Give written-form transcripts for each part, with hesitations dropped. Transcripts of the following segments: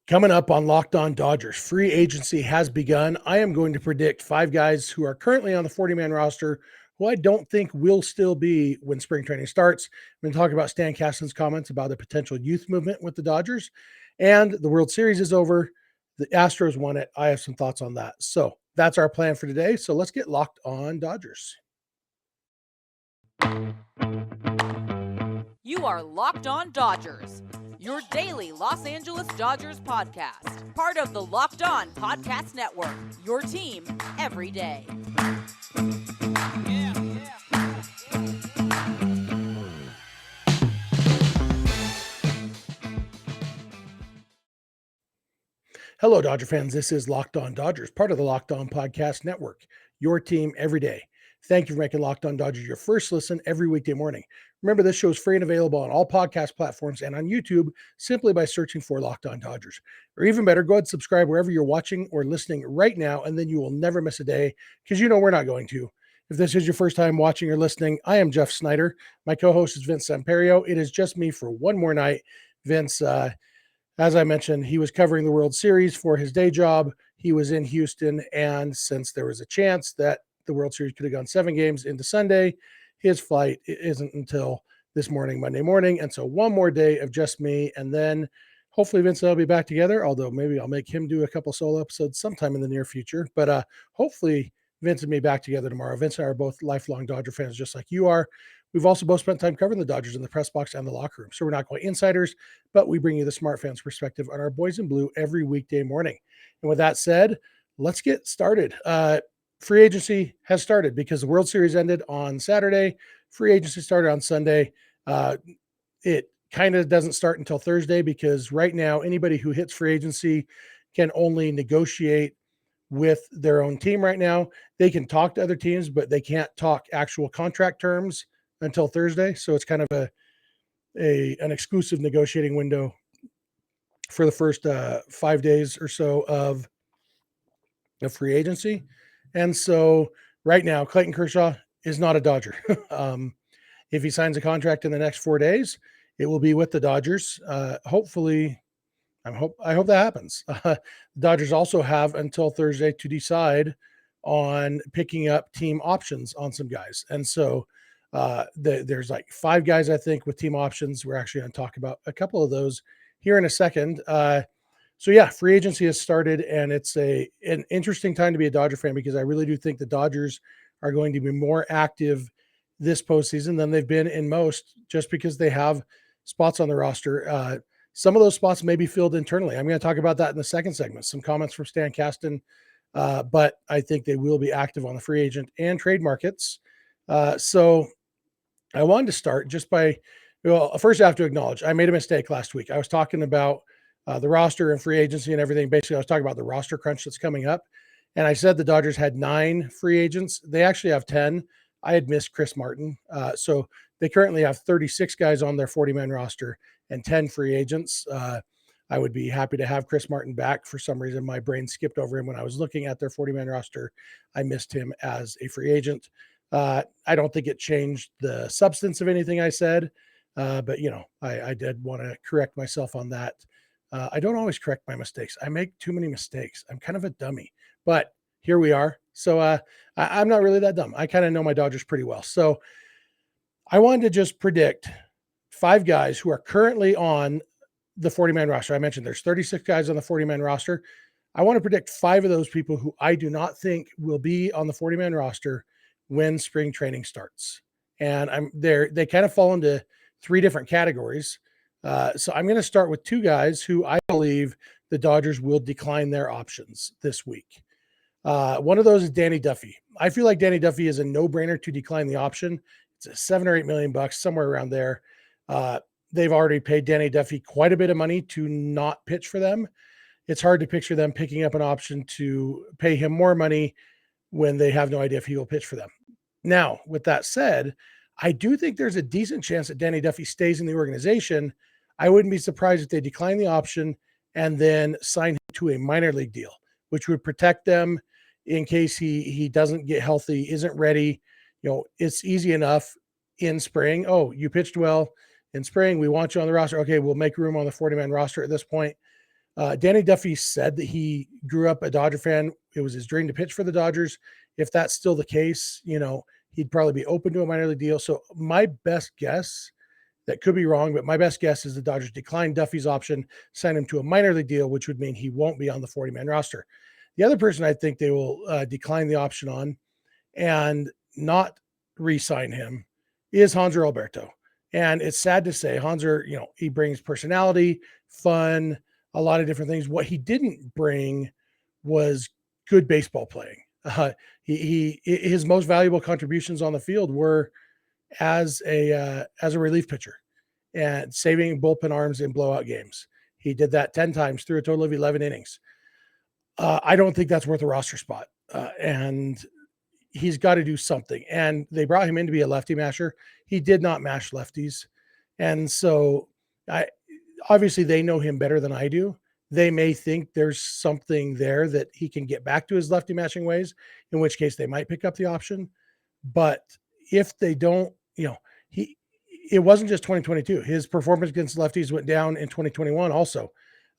Coming up on Locked On Dodgers, free agency has begun. I am going to predict 5 guys who are currently on the 40-man roster who I don't think will still be when spring training starts. I'm going to talk about Stan Kasten's comments about the potential youth movement with the Dodgers. And the World Series is over. The Astros won it. I have some thoughts on that. So that's our plan for today. So let's get Locked On Dodgers. You are Locked On Dodgers, your daily Los Angeles Dodgers podcast. Part of the Locked On Podcast Network, your team every day. Hello, Dodger fans. This is Locked On Dodgers, part of the Locked On Podcast Network, your team every day. Thank you for making Locked On Dodgers your first listen every weekday morning. Remember, this show is free and available on all podcast platforms and on YouTube simply by searching for Locked On Dodgers. Or even better, go ahead and subscribe wherever you're watching or listening right now, and then you will never miss a day because you know we're not going to. If this is your first time watching or listening, I am Jeff Snider. My co-host is Vince Samperio. It is just me for one more night. Vince, as I mentioned, he was covering the World Series for his day job. He was in Houston, and since there was a chance that the World Series could have gone 7 games into Sunday, his flight isn't until this morning, Monday morning. And so one more day of just me, and then hopefully Vince and I will be back together, although maybe I'll make him do a couple solo episodes sometime in the near future. But hopefully Vince and me back together tomorrow. Vince and I are both lifelong Dodger fans, just like you are. We've also both spent time covering the Dodgers in the press box and the locker room. So we're not quite insiders, but we bring you the smart fans perspective on our boys in blue every weekday morning. And with that said, let's get started. Free agency has started because the World Series ended on Saturday. Free agency started on Sunday. It kind of doesn't start until Thursday because right now, anybody who hits free agency can only negotiate with their own team right now. They can talk to other teams, but they can't talk actual contract terms until Thursday. So it's kind of an exclusive negotiating window for the first 5 days or so of free agency. And so right now, Clayton Kershaw is not a Dodger. If he signs a contract in the next 4 days, it will be with the Dodgers. Hopefully, I hope that happens. The Dodgers also have until Thursday to decide on picking up team options on some guys. And so there's like 5 guys, I think, with team options. We're actually going to talk about a couple of those here in a second. So yeah, free agency has started, and it's an interesting time to be a Dodger fan because I really do think the Dodgers are going to be more active this postseason than they've been in most, just because they have spots on the roster. Some of those spots may be filled internally. I'm going to talk about that in the second segment. Some comments from Stan Kasten, but I think they will be active on the free agent and trade markets. So I wanted to start just by, well, first I have to acknowledge I made a mistake last week. I was talking about the roster and free agency and everything. Basically, I was talking about the roster crunch that's coming up. And I said the Dodgers had 9 free agents. They actually have 10. I had missed Chris Martin. So they currently have 36 guys on their 40-man roster and 10 free agents. I would be happy to have Chris Martin back. For some reason, my brain skipped over him when I was looking at their 40-man roster. I missed him as a free agent. I don't think it changed the substance of anything I said, but, I did want to correct myself on that. I don't always correct my mistakes. I make too many mistakes. I'm kind of a dummy, but here we are. So I'm not really that dumb. I kind of know my Dodgers pretty well. So I wanted to just predict 5 guys who are currently on the 40-man roster. I mentioned there's 36 guys on the 40-man roster. I want to predict 5 of those people who I do not think will be on the 40-man roster when spring training starts. And they kind of fall into 3 different categories. So I'm going to start with 2 guys who I believe the Dodgers will decline their options this week. One of those is Danny Duffy. I feel like Danny Duffy is a no-brainer to decline the option. It's a $7 or $8 million, somewhere around there. They've already paid Danny Duffy quite a bit of money to not pitch for them. It's hard to picture them picking up an option to pay him more money when they have no idea if he will pitch for them. Now, with that said, I do think there's a decent chance that Danny Duffy stays in the organization. I wouldn't be surprised if they decline the option and then sign him to a minor league deal, which would protect them in case he doesn't get healthy, isn't ready. It's easy enough in spring. Oh, you pitched well in spring. We want you on the roster. Okay, we'll make room on the 40-man roster at this point. Danny Duffy said that he grew up a Dodger fan. It was his dream to pitch for the Dodgers. If that's still the case, he'd probably be open to a minor league deal. So my best guess, that could be wrong, but my best guess is the Dodgers decline Duffy's option, sign him to a minor league deal, which would mean he won't be on the 40-man roster. The other person I think they will decline the option on and not re-sign him is Hanser Alberto. And it's sad to say, Hanser, he brings personality, fun, a lot of different things. What he didn't bring was good baseball playing. His most valuable contributions on the field were as a relief pitcher and saving bullpen arms in blowout games. He did that 10 times through a total of 11 innings. I don't think that's worth a roster spot. And he's got to do something. And they brought him in to be a lefty masher. He did not mash lefties. And so obviously they know him better than I do. They may think there's something there that he can get back to his lefty mashing ways, in which case they might pick up the option. But if they don't, it wasn't just 2022. His performance against lefties went down in 2021 also.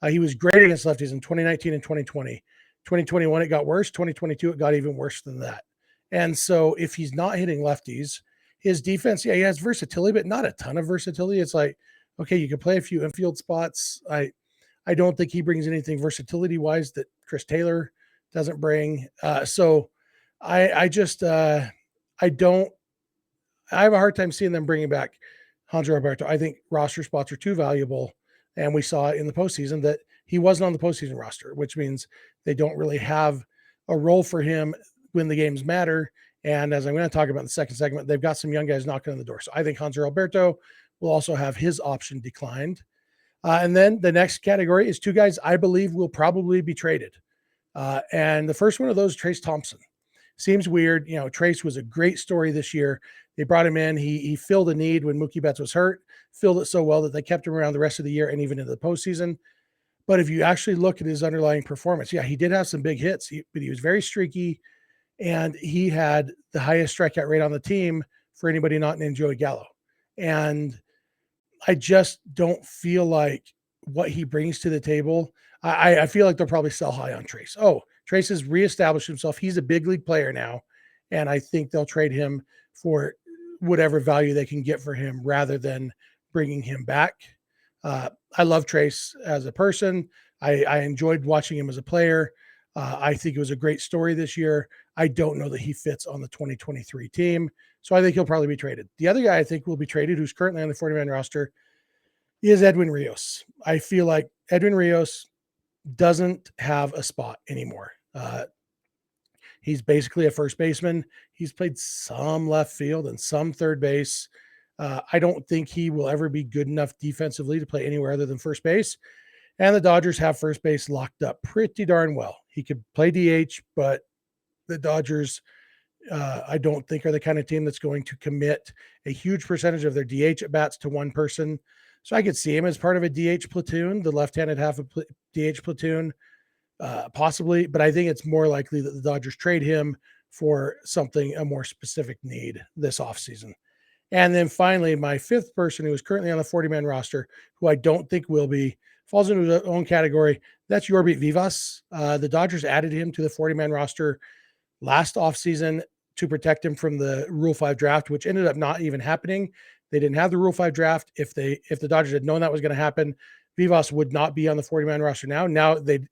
He was great against lefties in 2019 and 2020. 2021, it got worse. 2022, it got even worse than that. And so if he's not hitting lefties, his defense, he has versatility, but not a ton of versatility. It's like, okay, you can play a few infield spots. I don't think he brings anything versatility-wise that Chris Taylor doesn't bring. So I have a hard time seeing them bringing back Hanser Alberto. I think roster spots are too valuable. And we saw in the postseason that he wasn't on the postseason roster, which means they don't really have a role for him when the games matter. And as I'm going to talk about in the second segment, they've got some young guys knocking on the door. So I think Hanser Alberto will also have his option declined. And then the next category is two guys I believe will probably be traded. And the first one of those, Trace Thompson. Seems weird. Trace was a great story this year. They brought him in. He filled a need when Mookie Betts was hurt, filled it so well that they kept him around the rest of the year and even into the postseason. But if you actually look at his underlying performance, he did have some big hits, but he was very streaky, and he had the highest strikeout rate on the team for anybody not named Joey Gallo. And I just don't feel like what he brings to the table. I feel like they'll probably sell high on Trace. Oh, Trace has reestablished himself. He's a big league player now, and I think they'll trade him for whatever value they can get for him rather than bringing him back. I love Trace as a person. I enjoyed watching him as a player. I think it was a great story this year. I don't know that he fits on the 2023 team, so I think he'll probably be traded. The other guy I think will be traded, who's currently on the 40-man roster, is Edwin Rios. I feel like Edwin Rios doesn't have a spot anymore. He's basically a first baseman. He's played some left field and some third base. I don't think he will ever be good enough defensively to play anywhere other than first base. And the Dodgers have first base locked up pretty darn well. He could play DH, but the Dodgers, I don't think, are the kind of team that's going to commit a huge percentage of their DH at bats to one person. So I could see him as part of a DH platoon, the left-handed half of DH platoon, possibly. But I think it's more likely that the Dodgers trade him for a more specific need this offseason. And then finally, my fifth person who is currently on the 40-man roster, who I don't think will be, falls into his own category. That's Yorbit Vivas. The Dodgers added him to the 40-man roster last offseason to protect him from the Rule 5 draft, which ended up not even happening. They didn't have the Rule 5 draft. If the Dodgers had known that was going to happen, Vivas would not be on the 40-man roster now. Now they'd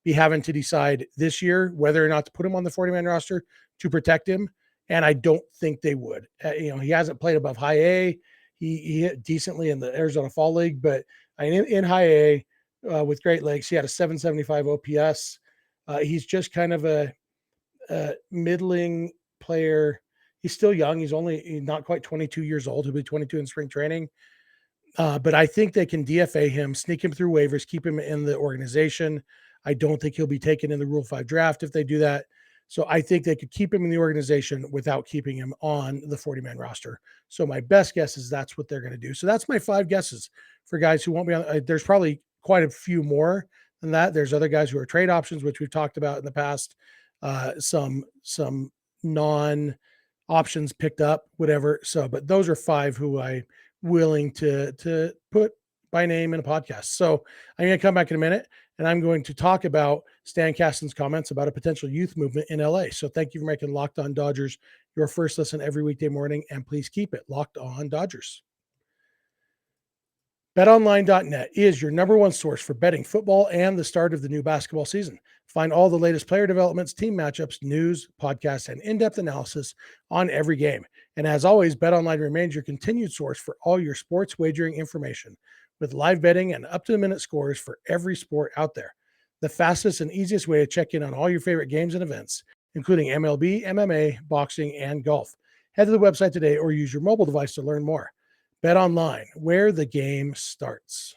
be having to decide this year whether or not to put him on the 40-man roster to protect him. And I don't think they would. He hasn't played above high A. He hit decently in the Arizona Fall League, but in high A with Great Lakes, he had a 775 OPS. He's just kind of a middling player. He's still young. He's not quite 22 years old. He'll be 22 in spring training. But I think they can DFA him, sneak him through waivers, keep him in the organization. I don't think he'll be taken in the Rule 5 draft if they do that. So I think they could keep him in the organization without keeping him on the 40-man roster. So my best guess is that's what they're going to do. So that's my 5 guesses for guys who won't be on. There's probably quite a few more than that. There's other guys who are trade options, which we've talked about in the past. Some non options picked up, whatever. So, but those are 5 who I'm willing to put by name in a podcast. So I'm going to come back in a minute and I'm going to talk about Stan Kasten's comments about a potential youth movement in LA. So thank you for making Locked On Dodgers your first listen every weekday morning, and please keep it Locked On Dodgers. BetOnline.net is your number one source for betting football and the start of the new basketball season. Find all the latest player developments, team matchups, news, podcasts, and in-depth analysis on every game. And as always, BetOnline remains your continued source for all your sports wagering information, with live betting and up-to-the-minute scores for every sport out there. The fastest and easiest way to check in on all your favorite games and events, including MLB, MMA, boxing, and golf. Head to the website today or use your mobile device to learn more. Bet Online, where the game starts.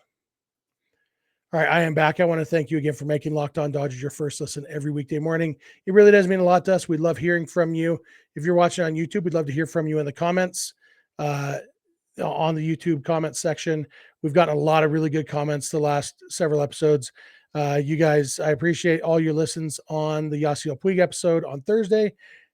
All right, I am back. I want to thank you again for making Locked On Dodgers your first listen every weekday morning. It really does mean a lot to us. We love hearing from you. If you're watching on YouTube, we'd love to hear from you in the comments, on the YouTube comment section. We've gotten a lot of really good comments the last several episodes. You guys, I appreciate all your listens on the Yasiel Puig episode on Thursday.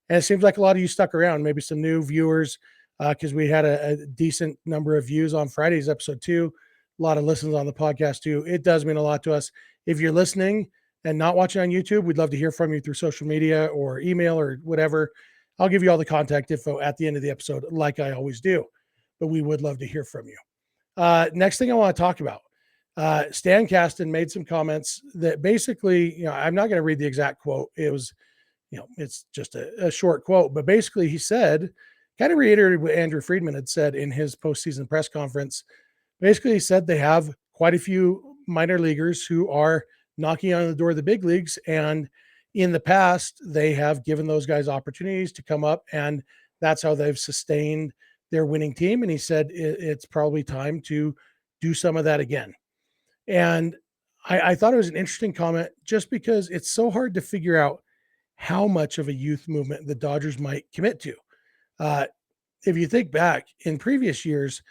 And it seems like a lot of you stuck around, maybe some new viewers, because we had a decent number of views on Friday's episode too. A lot of listens on the podcast too. It does mean a lot to us. If you're listening and not watching on YouTube, we'd love to hear from you through social media or email or whatever. I'll give you all the contact info at the end of the episode, like I always do. But we would love to hear from you. Next thing I want to talk about, Stan Kasten made some comments that basically, I'm not going to read the exact quote. It was, it's just a short quote, but basically he said, kind of reiterated what Andrew Friedman had said in his postseason press conference. Basically, he said they have quite a few minor leaguers who are knocking on the door of the big leagues. And in the past, they have given those guys opportunities to come up, and that's how they've sustained their winning team. And he said it's probably time to do some of that again. And I thought it was an interesting comment just because it's so hard to figure out how much of a youth movement the Dodgers might commit to. If you think back in previous years,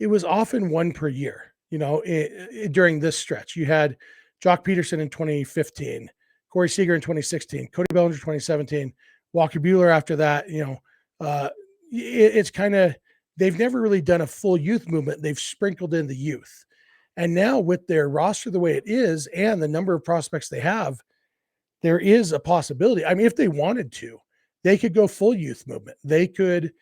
it was often one per year. During this stretch, you had Jock Peterson in 2015, Corey Seager in 2016, Cody Bellinger 2017, Walker Buehler after that. It's kind of, they've never really done a full youth movement. They've sprinkled in the youth. And now with their roster the way it is and the number of prospects they have, there is a possibility. I mean, if they wanted to, they could go full youth movement. They could,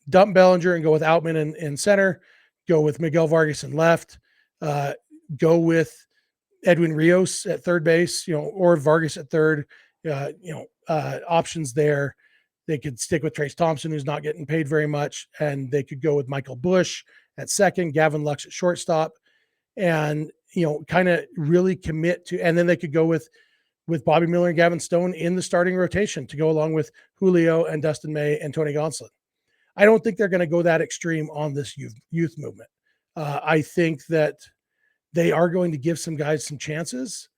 dump Bellinger and go with Outman in center, go with Miguel Vargas in left, go with Edwin Rios at third base, or Vargas at third, options there. They could stick with Trace Thompson, who's not getting paid very much, and they could go with Michael Busch at second, Gavin Lux at shortstop, and, kind of really commit to, and then they could go with Bobby Miller and Gavin Stone in the starting rotation to go along with Julio and Dustin May and Tony Gonsolin. I don't think they're going to go that extreme on this youth movement. I think that they are going to give some guys some chances.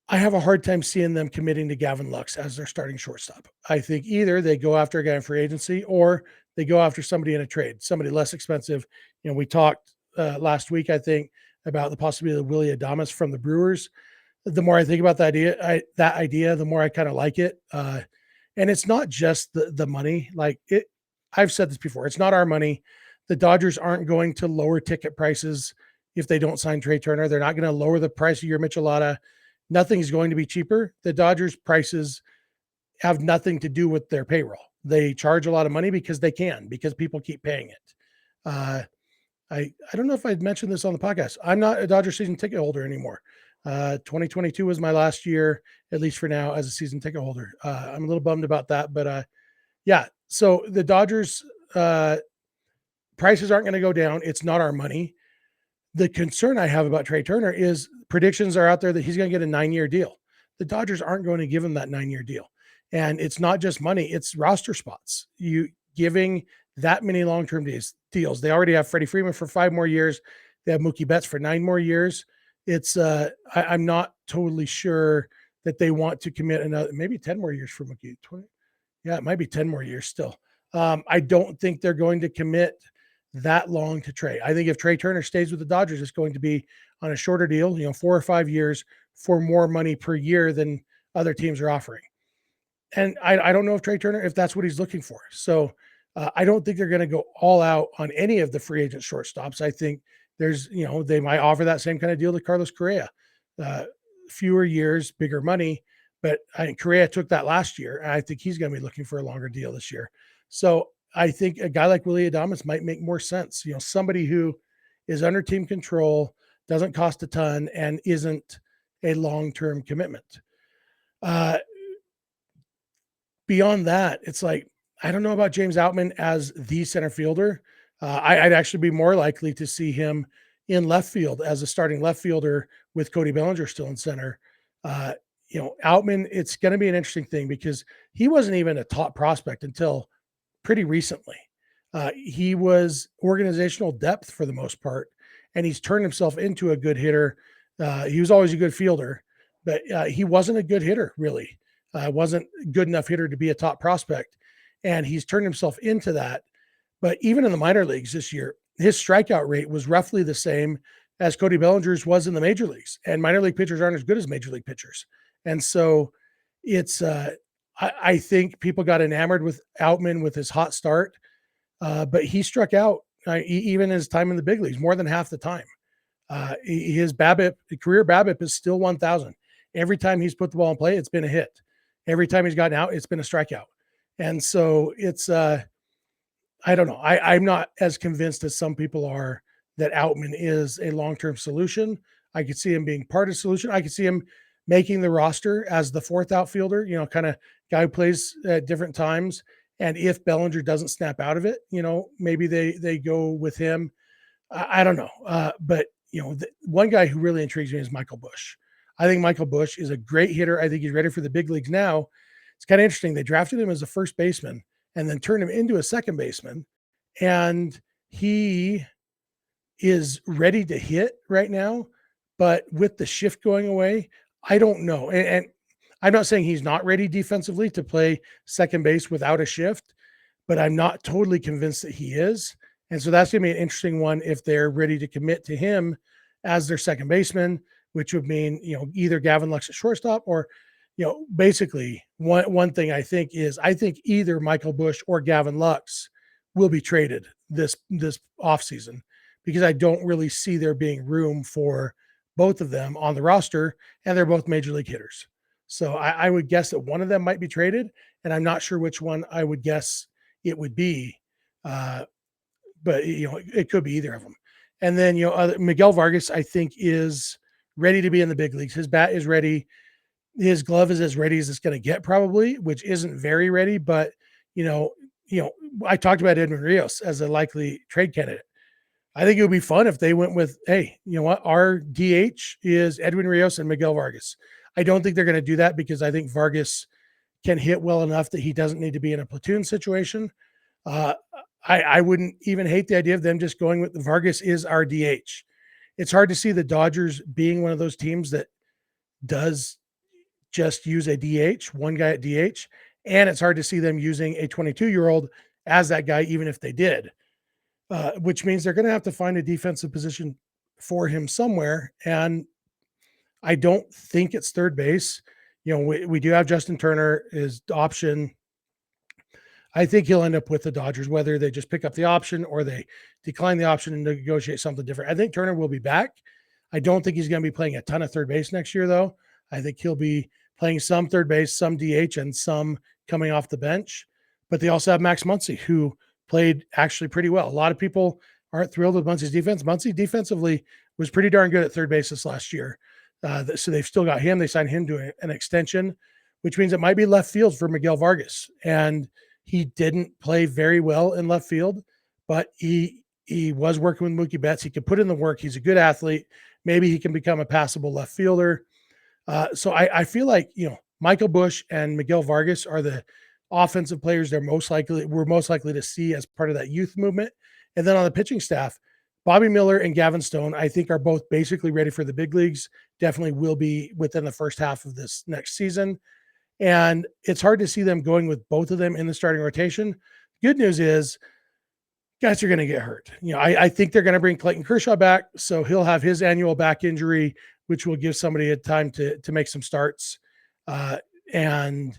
I have a hard time seeing them committing to Gavin Lux as their starting shortstop. I think either they go after a guy in free agency or they go after somebody in a trade, somebody less expensive. We talked last week, I think, about the possibility of Willy Adames from the Brewers. The more I think about that idea, the more I kind of like it. And it's not just the money. I've said this before. It's not our money. The Dodgers aren't going to lower ticket prices if they don't sign Trey Turner. They're not going to lower the price of your Michelada. Nothing's going to be cheaper. The Dodgers prices have nothing to do with their payroll. They charge a lot of money because they can, because people keep paying it. I don't know if I'd mentioned this on the podcast. I'm not a Dodger season ticket holder anymore. 2022 was my last year, at least for now, as a season ticket holder. I'm a little bummed about that, but yeah. So the Dodgers prices aren't going to go down. It's not our money. The concern I have about Trey Turner is predictions are out there that he's going to get a 9-year deal. The Dodgers aren't going to give him that 9-year deal. And it's not just money, it's roster spots. You giving that many long-term deals. They already have Freddie Freeman for 5 more years. They have Mookie Betts for 9 more years. It's I'm not totally sure that they want to commit another, maybe 10 more years for Mookie. 20. Yeah, it might be 10 more years still. I don't think they're going to commit that long to Trey. I think if Trey Turner stays with the Dodgers, it's going to be on a shorter deal, 4 or 5 years for more money per year than other teams are offering. And I don't know if Trey Turner, if that's what he's looking for. So I don't think they're going to go all out on any of the free agent shortstops. I think they might offer that same kind of deal to Carlos Correa. Uh, Fewer years, bigger money. But I think Correa took that last year, and I think he's going to be looking for a longer deal this year. So I think a guy like Willy Adames might make more sense. Somebody who is under team control, doesn't cost a ton, and isn't a long-term commitment. Uh, Beyond that, it's like, I don't know about James Outman as the center fielder. I'd actually be more likely to see him in left field as a starting left fielder with Cody Bellinger still in center. Uh, Outman, it's going to be an interesting thing because he wasn't even a top prospect until pretty recently. He was organizational depth for the most part, and he's turned himself into a good hitter. He was always a good fielder, but he wasn't a good hitter, really. Wasn't good enough hitter to be a top prospect, and he's turned himself into that. But even in the minor leagues this year, his strikeout rate was roughly the same as Cody Bellinger's was in the major leagues, and minor league pitchers aren't as good as major league pitchers. And so it's I think people got enamored with Outman with his hot start, but he struck out even his time in the big leagues more than half the time. His career BABIP is still 1,000. Every time he's put the ball in play, it's been a hit. Every time he's gotten out, it's been a strikeout. And so it's I don't know. I'm not as convinced as some people are that Outman is a long-term solution. I could see him being part of the solution. I could see him making the roster as the fourth outfielder, kind of guy who plays at different times. And if Bellinger doesn't snap out of it, maybe they go with him. I don't know. But one guy who really intrigues me is Michael Busch. I think Michael Busch is a great hitter. I think he's ready for the big leagues now. It's kind of interesting. They drafted him as a first baseman and then turned him into a second baseman. And he is ready to hit right now. But with the shift going away, I don't know. And I'm not saying he's not ready defensively to play second base without a shift, but I'm not totally convinced that he is. And so that's going to be an interesting one if they're ready to commit to him as their second baseman, which would mean, either Gavin Lux at shortstop or, basically one thing I think either Michael Busch or Gavin Lux will be traded this offseason because I don't really see there being room for both of them on the roster, and they're both major league hitters. So I would guess that one of them might be traded, and I'm not sure which one I would guess it would be. But it could be either of them. And then, Miguel Vargas, I think, is ready to be in the big leagues. His bat is ready. His glove is as ready as it's going to get probably, which isn't very ready, but I talked about Edwin Rios as a likely trade candidate. I think it would be fun if they went with, hey, you know what? Our DH is Edwin Rios and Miguel Vargas. I don't think they're going to do that because I think Vargas can hit well enough that he doesn't need to be in a platoon situation. I wouldn't even hate the idea of them just going with Vargas is our DH. It's hard to see the Dodgers being one of those teams that does just use a DH, one guy at DH, and it's hard to see them using a 22-year-old as that guy, even if they did, which means they're going to have to find a defensive position for him somewhere. And I don't think it's third base. We do have Justin Turner, his option. I think he'll end up with the Dodgers, whether they just pick up the option or they decline the option and negotiate something different. I think Turner will be back. I don't think he's going to be playing a ton of third base next year, though. I think he'll be playing some third base, some DH, and some coming off the bench. But they also have Max Muncy, who played actually pretty well. A lot of people aren't thrilled with Muncy's defense. Muncy defensively was pretty darn good at third base this last year. So they've still got him. They signed him to an extension, which means it might be left field for Miguel Vargas. And he didn't play very well in left field, but he was working with Mookie Betts. He could put in the work. He's a good athlete. Maybe he can become a passable left fielder. So I feel like, Michael Busch and Miguel Vargas are the offensive players we're most likely to see as part of that youth movement. And then on the pitching staff, Bobby Miller and Gavin Stone, I think, are both basically ready for the big leagues, definitely will be within the first half of this next season. And it's hard to see them going with both of them in the starting rotation. Good news is guys are going to get hurt. I think they're going to bring Clayton Kershaw back. So he'll have his annual back injury, which will give somebody a time to make some starts. And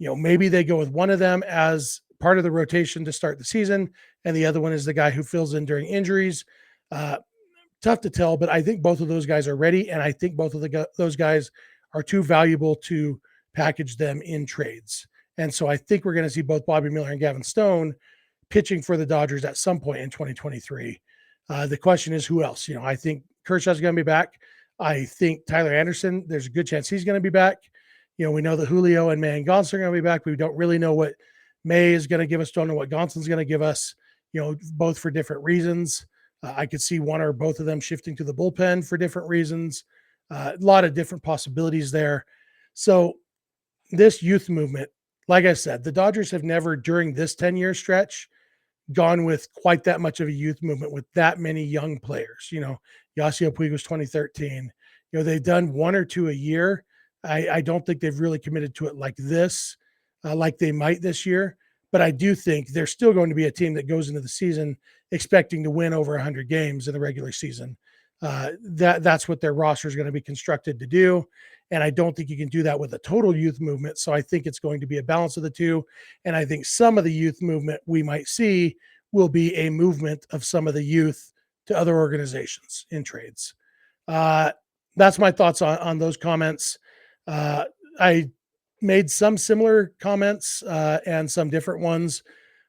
maybe they go with one of them as part of the rotation to start the season, and the other one is the guy who fills in during injuries. Tough to tell, but I think both of those guys are ready, and I think both of those guys are too valuable to package them in trades. And so I think we're going to see both Bobby Miller and Gavin Stone pitching for the Dodgers at some point in 2023. The question is who else? I think Kershaw's going to be back. I think Tyler Anderson, there's a good chance he's going to be back. We know that Julio and May and Gonsolin are going to be back. We don't really know what May is going to give us. Don't know what Gonsolin's going to give us, both for different reasons. I could see one or both of them shifting to the bullpen for different reasons. A lot of different possibilities there. So this youth movement, like I said, the Dodgers have never during this 10-year stretch gone with quite that much of a youth movement with that many young players. Yasiel Puig was 2013. They've done one or two a year. I don't think they've really committed to it like this, like they might this year. But I do think they're still going to be a team that goes into the season expecting to win over 100 games in the regular season. That's what their roster is going to be constructed to do. And I don't think you can do that with a total youth movement. So I think it's going to be a balance of the two. And I think some of the youth movement we might see will be a movement of some of the youth to other organizations in trades. That's my thoughts on those comments. I made some similar comments and some different ones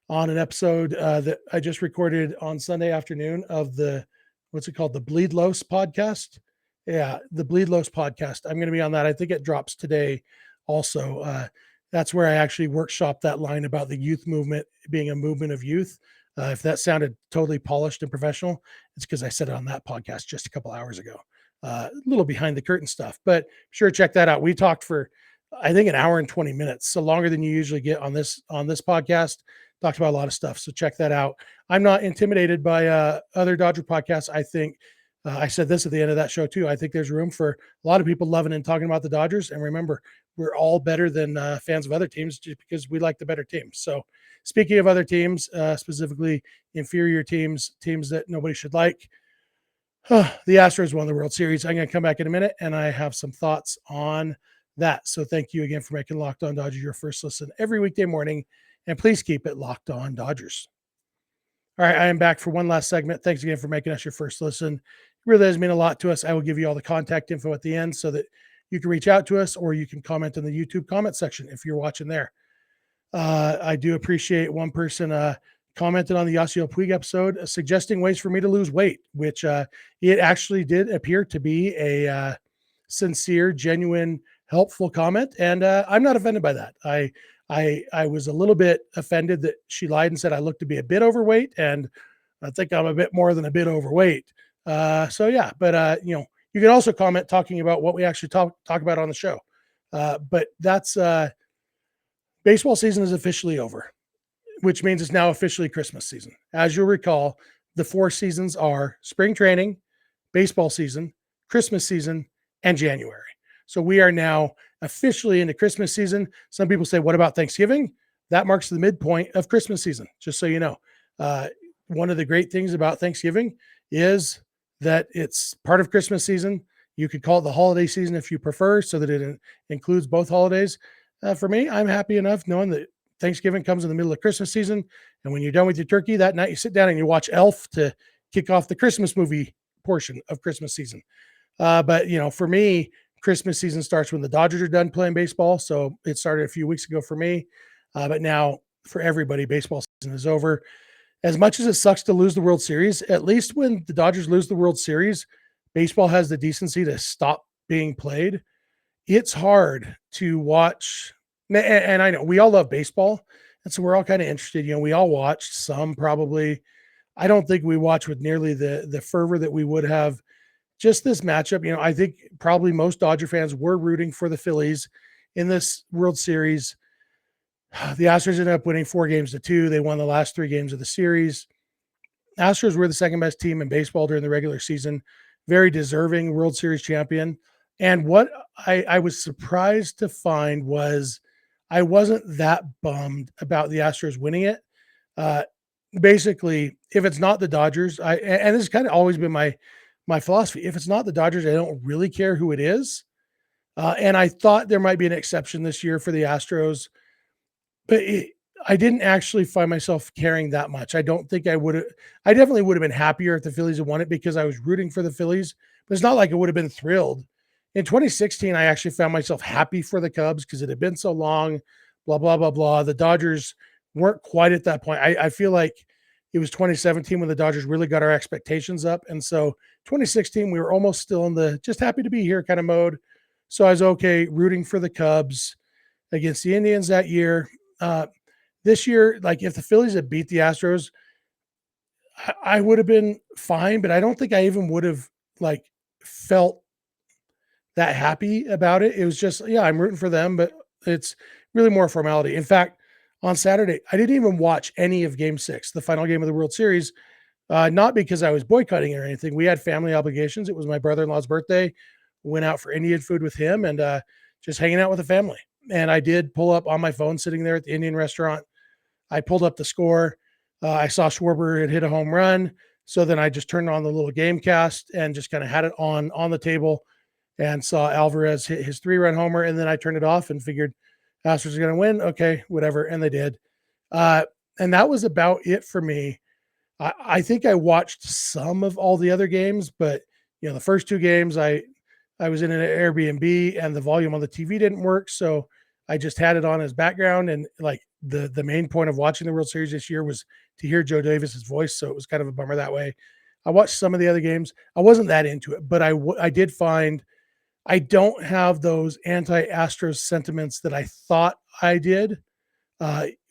on an episode that I just recorded on Sunday afternoon of the, what's it called? The Bleed Los podcast. Yeah, the Bleed Los podcast. I'm going to be on that. I think it drops today also. That's where I actually workshop that line about the youth movement being a movement of youth. If that sounded totally polished and professional, it's because I said it on that podcast just a couple hours ago. A little behind the curtain stuff, but sure, check that out. We talked for, I think, an hour and 20 minutes, so longer than you usually get on this podcast. Talked about a lot of stuff, so check that out. I'm not intimidated by other Dodger podcasts. I think I said this at the end of that show too. I think there's room for a lot of people loving and talking about the Dodgers. And remember, we're all better than fans of other teams just because we like the better teams. So speaking of other teams, specifically inferior teams that nobody should like, the Astros won the World Series. I'm going to come back in a minute, and I have some thoughts on that. So thank you again for making Locked On Dodgers your first listen every weekday morning, and please keep it Locked On Dodgers. All right, I am back for one last segment. Thanks again for making us your first listen. It really does mean a lot to us. I will give you all the contact info at the end so that you can reach out to us, or you can comment in the YouTube comment section if you're watching there. I do appreciate one person commented on the Yasiel Puig episode suggesting ways for me to lose weight, which it actually did appear to be a sincere, genuine, helpful comment. And I'm not offended by that. I was a little bit offended that she lied and said I looked to be a bit overweight, and I think I'm a bit more than a bit overweight. So yeah, but you can also comment talking about what we actually talk about on the show. But that's baseball season is officially over, which means it's now officially Christmas season. As you'll recall, the 4 seasons are spring training, baseball season, Christmas season, and January. So we are now officially into Christmas season. Some people say, what about Thanksgiving? That marks the midpoint of Christmas season, just so you know. One of the great things about Thanksgiving is that it's part of Christmas season. You could call it the holiday season if you prefer, so that it includes both holidays. For me, I'm happy enough knowing that Thanksgiving comes in the middle of Christmas season. And when you're done with your turkey that night, you sit down and you watch Elf to kick off the Christmas movie portion of Christmas season. But, for me, Christmas season starts when the Dodgers are done playing baseball. So it started a few weeks ago for me. But now for everybody, baseball season is over. As much as it sucks to lose the World Series, at least when the Dodgers lose the World Series, baseball has the decency to stop being played. It's hard to watch. And I know we all love baseball. And so we're all kind of interested. We all watched, some probably. I don't think we watch with nearly the fervor that we would have just this matchup. I think probably most Dodger fans were rooting for the Phillies in this World Series. The Astros ended up winning 4-2. They won the last 3 games of the series. Astros were the second best team in baseball during the regular season. Very deserving World Series champion. And what I was surprised to find was I wasn't that bummed about the Astros winning it. Basically, if it's not the Dodgers, and this has kind of always been my philosophy. If it's not the Dodgers, I don't really care who it is. And I thought there might be an exception this year for the Astros. But I didn't actually find myself caring that much. I don't think I would have. I definitely would have been happier if the Phillies had won it because I was rooting for the Phillies, but it's not like I would have been thrilled. In 2016, I actually found myself happy for the Cubs because it had been so long, blah, blah, blah, blah. The Dodgers weren't quite at that point. I feel like it was 2017 when the Dodgers really got our expectations up. And so 2016, we were almost still in the just happy to be here kind of mode. So I was okay rooting for the Cubs against the Indians that year. This year, like if the Phillies had beat the Astros, I would have been fine, but I don't think I even would have like felt that happy about it. It was just, yeah, I'm rooting for them, but it's really more formality. In fact, on Saturday, I didn't even watch any of Game 6, the final game of the World Series, not because I was boycotting it or anything. We had family obligations. It was my brother-in-law's birthday. Went out for Indian food with him and just hanging out with the family. And I did pull up on my phone sitting there at the Indian restaurant. I pulled up the score. I saw Schwarber had hit a home run. So then I just turned on the little game cast and just kind of had it on the table and saw Alvarez hit his 3-run homer. And then I turned it off and figured Astros are going to win. Okay, whatever. And they did. And that was about it for me. I think I watched some of all the other games, but the first 2 games I was in an Airbnb and the volume on the TV didn't work. So I just had it on as background. And like the main point of watching the World Series this year was to hear Joe Davis's voice. So it was kind of a bummer that way. I watched some of the other games. I wasn't that into it, but I did find I don't have those anti-Astros sentiments that I thought I did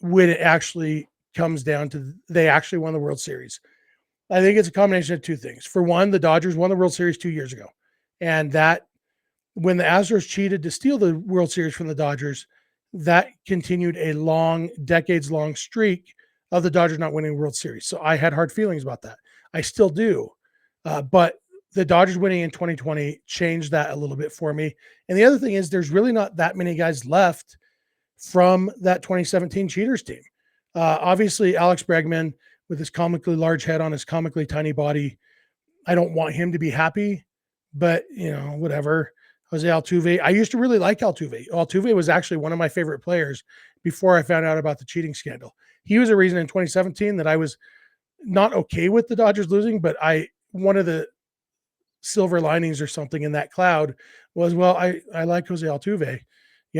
when it actually comes down to they actually won the World Series. I think it's a combination of 2 things. For one, the Dodgers won the World Series 2 years ago. And that when the Astros cheated to steal the World Series from the Dodgers, that continued a long, decades long streak of the Dodgers not winning the World Series. So I had hard feelings about that. I still do. But the Dodgers winning in 2020 changed that a little bit for me. And the other thing is there's really not that many guys left from that 2017 Cheaters team. Obviously, Alex Bregman with his comically large head on his comically tiny body, I don't want him to be happy, but whatever. Jose Altuve. I used to really like Altuve. Altuve was actually one of my favorite players before I found out about the cheating scandal. He was a reason in 2017 that I was not okay with the Dodgers losing, but one of the silver linings or something in that cloud was, well, I like Jose Altuve.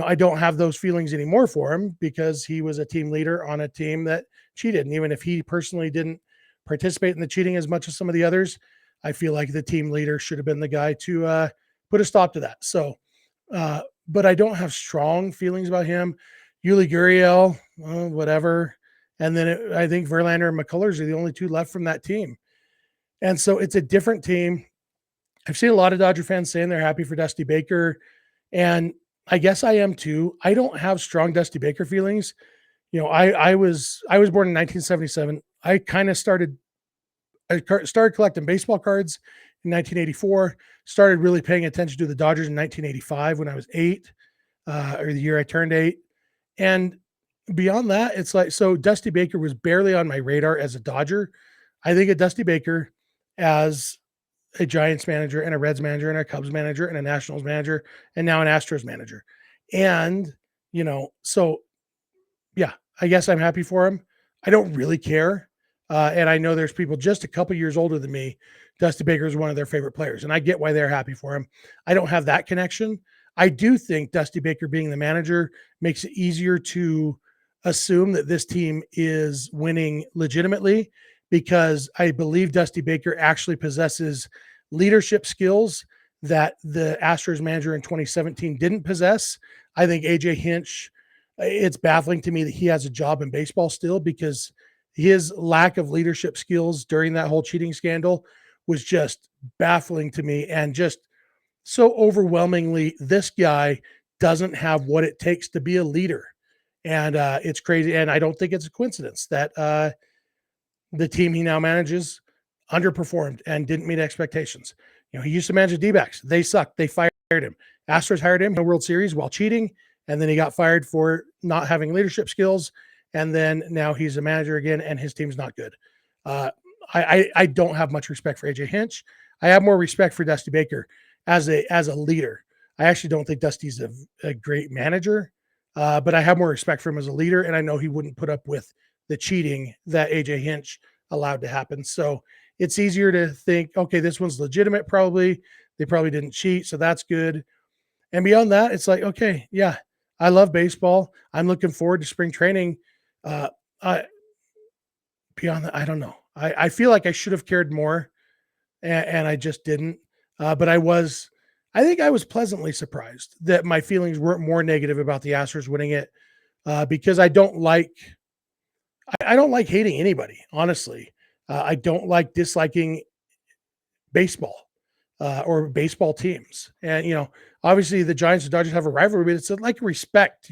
I don't have those feelings anymore for him because he was a team leader on a team that cheated. And even if he personally didn't participate in the cheating as much as some of the others, I feel like the team leader should have been the guy to put a stop to that. So, but I don't have strong feelings about him. Yuli Gurriel, whatever. And then I think Verlander and McCullers are the only 2 left from that team. And so it's a different team. I've seen a lot of Dodger fans saying they're happy for Dusty Baker. And I guess I am too. I don't have strong Dusty Baker feelings. I was born in 1977. I started collecting baseball cards in 1984, started really paying attention to the Dodgers in 1985 when I was 8, or the year I turned 8. And beyond that, it's like, so Dusty Baker was barely on my radar as a Dodger. I think of Dusty Baker as a Giants manager and a Reds manager and a Cubs manager and a Nationals manager and now an Astros manager. And, so yeah, I guess I'm happy for him. I don't really care. And I know there's people just a couple years older than me. Dusty Baker is one of their favorite players, and I get why they're happy for him. I don't have that connection. I do think Dusty Baker being the manager makes it easier to assume that this team is winning legitimately because I believe Dusty Baker actually possesses leadership skills that the Astros manager in 2017 didn't possess. I think AJ Hinch, it's baffling to me that he has a job in baseball still because his lack of leadership skills during that whole cheating scandal was just baffling to me and just so overwhelmingly this guy doesn't have what it takes to be a leader. And it's crazy. And I don't think it's a coincidence that the team he now manages underperformed and didn't meet expectations. He used to manage the D-backs. They sucked. They fired him. Astros hired him in the World Series while cheating. And then he got fired for not having leadership skills. And then now he's a manager again, and his team's not good. I don't have much respect for AJ Hinch. I have more respect for Dusty Baker as a leader. I actually don't think Dusty's a great manager. but I have more respect for him as a leader, and I know he wouldn't put up with the cheating that AJ Hinch allowed to happen. So it's easier to think, okay, this one's legitimate. Probably they probably didn't cheat, so that's good. And beyond that, it's like, okay, yeah, I love baseball. I'm looking forward to spring training. Uh, I, Beyond that, I don't know. I feel like I should have cared more, and I just didn't. But I think I was pleasantly surprised that my feelings weren't more negative about the Astros winning it, because I don't like hating anybody. Honestly, I don't like disliking baseball or baseball teams. And obviously the Giants and Dodgers have a rivalry, but it's like respect.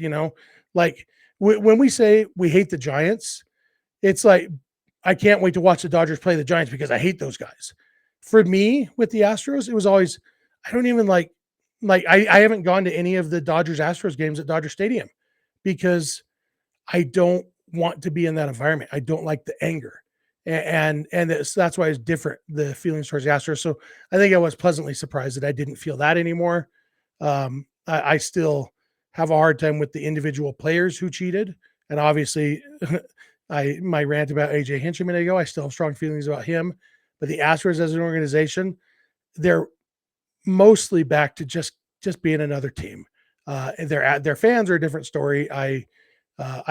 Like when we say we hate the Giants, it's like I can't wait to watch the Dodgers play the Giants because I hate those guys. For me, with the Astros, it was always I don't even I haven't gone to any of the Dodgers Astros games at Dodger Stadium because I don't want to be in that environment. I don't like the anger. And that's why it's different, the feelings towards the Astros. So I think I was pleasantly surprised that I didn't feel that anymore. I still have a hard time with the individual players who cheated. And obviously, my rant about AJ Hinch a minute ago, I still have strong feelings about him. But the Astros as an organization, they're mostly back to just being another team. And their fans are a different story. I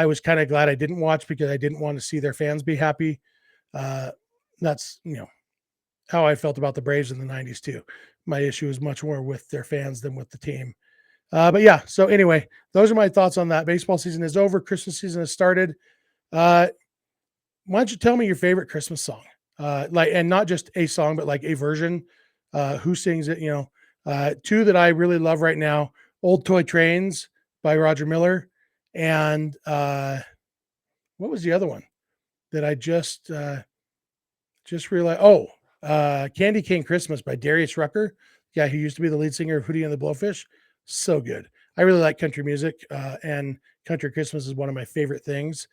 was kind of glad I didn't watch because I didn't want to see their fans be happy. That's how I felt about the Braves in the '90s too. My issue is much more with their fans than with the team. But yeah, so anyway, those are my thoughts on that. Baseball season is over. Christmas season has started. Why don't you tell me your favorite Christmas song? And not just a song, but like a version. Who sings it? Two that I really love right now: "Old Toy Trains" by Roger Miller, and what was the other one that I just realized? Oh, "Candy Cane Christmas" by Darius Rucker. Yeah, he used to be the lead singer of Hootie and the Blowfish. So good. I really like country music, and country Christmas is one of my favorite things.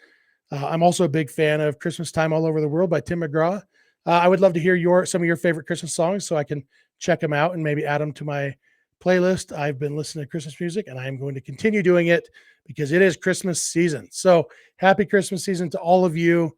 I'm also a big fan of "Christmas Time All Over the World" by Tim McGraw. I would love to hear some of your favorite Christmas songs so I can check them out and maybe add them to my playlist. I've been listening to Christmas music, and I am going to continue doing it because it is Christmas season. So happy Christmas season to all of you.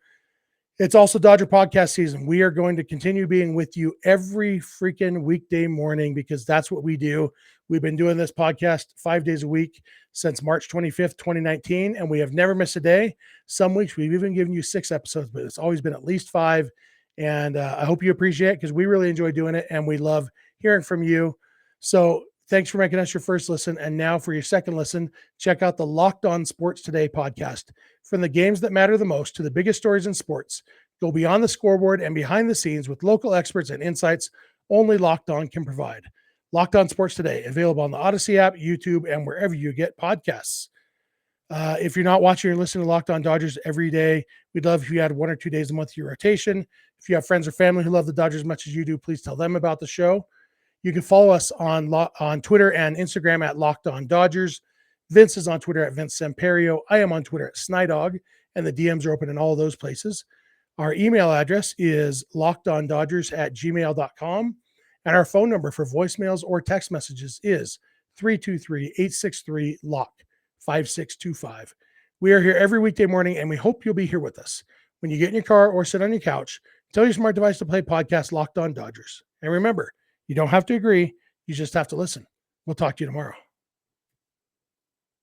It's also Dodger podcast season. We are going to continue being with you every freaking weekday morning because that's what we do. We've been doing this podcast 5 days a week since March 25th, 2019, and we have never missed a day. Some weeks we've even given you 6 episodes, but it's always been at least 5. And I hope you appreciate it because we really enjoy doing it and we love hearing from you. So thanks for making us your first listen. And now for your second listen, check out the Locked On Sports Today podcast. From the games that matter the most to the biggest stories in sports, go beyond the scoreboard and behind the scenes with local experts and insights only Locked On can provide. Locked On Sports Today, available on the Odyssey app, YouTube, and wherever you get podcasts. If you're not watching or listening to Locked On Dodgers every day, we'd love if you had 1 or 2 days a month to your rotation. If you have friends or family who love the Dodgers as much as you do, please tell them about the show. You can follow us on Twitter and Instagram at Locked On Dodgers. Vince is on Twitter at Vince Samperio. I am on Twitter at Snydog, and the DMs are open in all of those places. Our email address is lockedondodgers@gmail.com, and our phone number for voicemails or text messages is 323-863-LOCK, 5625. We are here every weekday morning, and we hope you'll be here with us. When you get in your car or sit on your couch, tell your smart device to play podcast Locked On Dodgers. And remember, you don't have to agree. You just have to listen. We'll talk to you tomorrow.